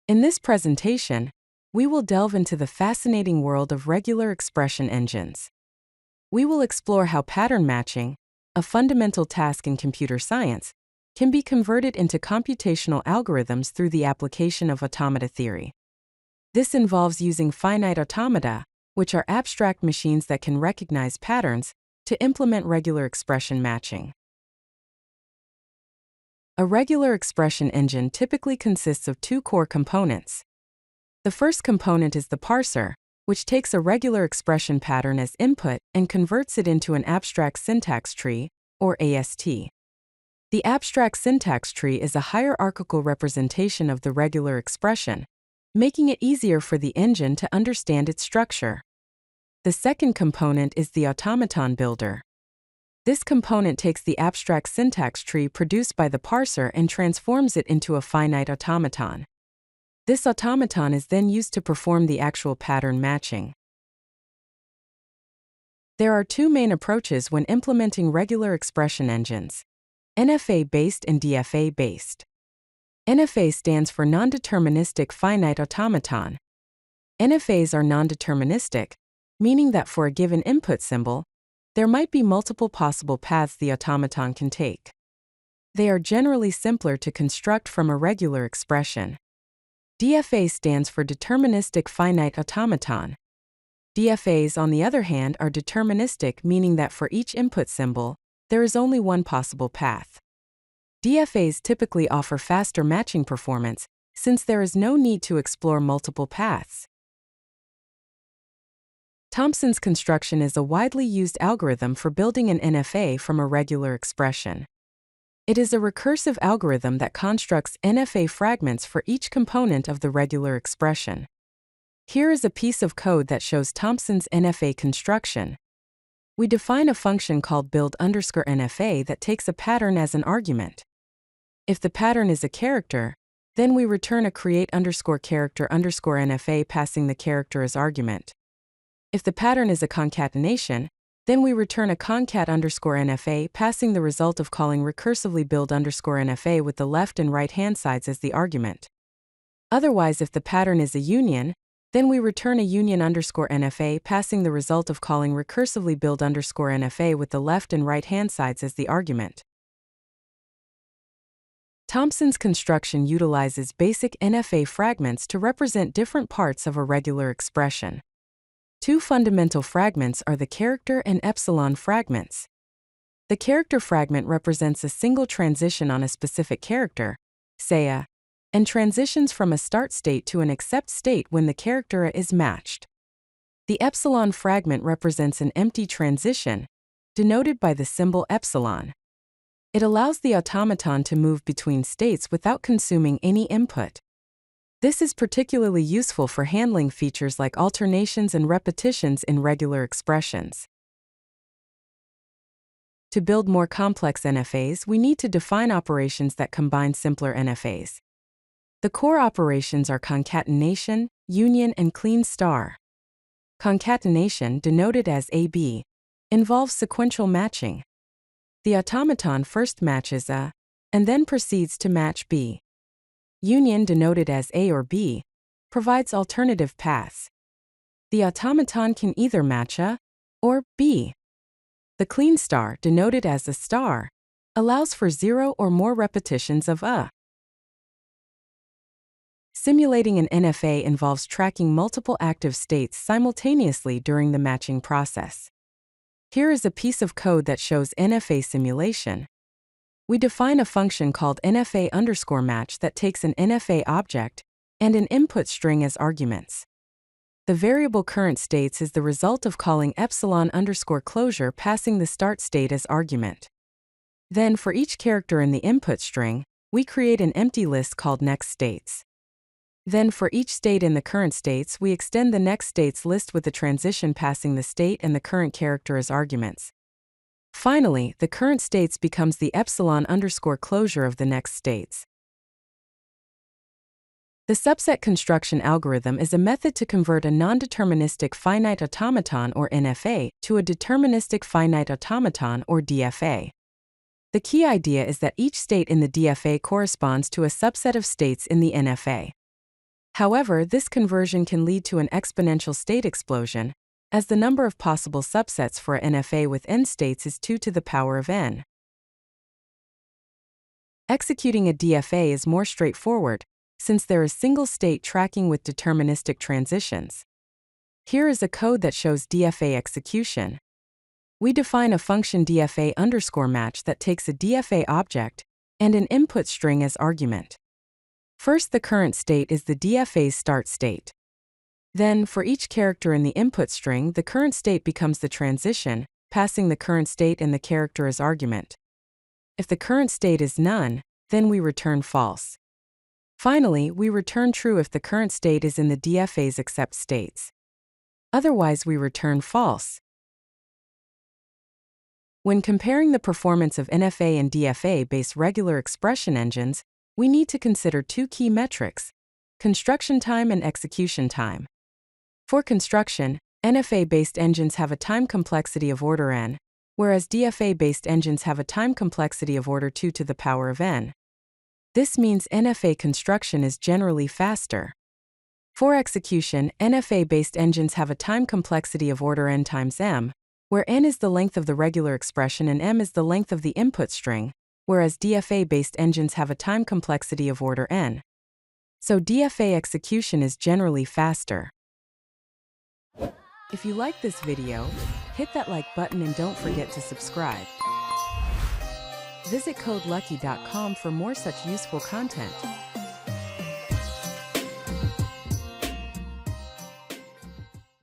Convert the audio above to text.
In this presentation, we will delve into the fascinating world of regular expression engines. We will explore how pattern matching, a fundamental task in computer science, can be converted into computational algorithms through the application of automata theory. This involves using finite automata, which are abstract machines that can recognize patterns, to implement regular expression matching. A regular expression engine typically consists of two core components. The first component is the parser, which takes a regular expression pattern as input and converts it into an abstract syntax tree, or AST. The abstract syntax tree is a hierarchical representation of the regular expression, making it easier for the engine to understand its structure. The second component is the automaton builder. This component takes the abstract syntax tree produced by the parser and transforms it into a finite automaton. This automaton is then used to perform the actual pattern matching. There are two main approaches when implementing regular expression engines: NFA-based and DFA-based. NFA stands for Non-deterministic Finite Automaton. NFAs are non-deterministic, meaning that for a given input symbol, there might be multiple possible paths the automaton can take. They are generally simpler to construct from a regular expression. DFA stands for Deterministic Finite Automaton. DFAs, on the other hand, are deterministic, meaning that for each input symbol, there is only one possible path. DFAs typically offer faster matching performance, since there is no need to explore multiple paths. Thompson's construction is a widely used algorithm for building an NFA from a regular expression. It is a recursive algorithm that constructs NFA fragments for each component of the regular expression. Here is a piece of code that shows Thompson's NFA construction. We define a function called build_NFA that takes a pattern as an argument. If the pattern is a character, then we return a create_character_NFA passing the character as argument. If the pattern is a concatenation, then we return a concat_NFA passing the result of calling recursively build_NFA with the left and right hand sides as the argument. Otherwise, if the pattern is a union, then we return a union_NFA passing the result of calling recursively build_NFA with the left and right hand sides as the argument. Thompson's construction utilizes basic NFA fragments to represent different parts of a regular expression. Two fundamental fragments are the character and epsilon fragments. The character fragment represents a single transition on a specific character, say a, and transitions from a start state to an accept state when the character a is matched. The epsilon fragment represents an empty transition, denoted by the symbol epsilon. It allows the automaton to move between states without consuming any input. This is particularly useful for handling features like alternations and repetitions in regular expressions. To build more complex NFAs, we need to define operations that combine simpler NFAs. The core operations are concatenation, union, and clean star. Concatenation, denoted as AB, involves sequential matching. The automaton first matches a, and then proceeds to match B. Union, denoted as A or B, provides alternative paths. The automaton can either match A or B. The clean star, denoted as a star, allows for 0 or more repetitions of A. Simulating an NFA involves tracking multiple active states simultaneously during the matching process. Here is a piece of code that shows NFA simulation. We define a function called NFA_match that takes an NFA object and an input string as arguments. The variable current states is the result of calling epsilon_closure passing the start state as argument. Then, for each character in the input string, we create an empty list called next states. Then, for each state in the current states, we extend the next states list with the transition passing the state and the current character as arguments. Finally, the current states becomes the epsilon_closure of the next states. The subset construction algorithm is a method to convert a non-deterministic finite automaton or NFA to a deterministic finite automaton or DFA. The key idea is that each state in the DFA corresponds to a subset of states in the NFA. However, this conversion can lead to an exponential state explosion, as the number of possible subsets for a NFA with n states is 2 to the power of n. Executing a DFA is more straightforward, since there is single state tracking with deterministic transitions. Here is a code that shows DFA execution. We define a function DFA_match that takes a DFA object and an input string as argument. First, the current state is the DFA's start state. Then, for each character in the input string, the current state becomes the transition, passing the current state and the character as argument. If the current state is none, then we return false. Finally, we return true if the current state is in the DFA's except states. Otherwise, we return false. When comparing the performance of NFA and DFA-based regular expression engines, we need to consider two key metrics: construction time and execution time. For construction, NFA-based engines have a time complexity of order n, whereas DFA-based engines have a time complexity of order 2 to the power of n. This means NFA construction is generally faster. For execution, NFA-based engines have a time complexity of order n times m, where n is the length of the regular expression and m is the length of the input string, whereas DFA-based engines have a time complexity of order n. So DFA execution is generally faster. If you like this video, hit that like button and don't forget to subscribe. Visit CodeLucky.com for more such useful content.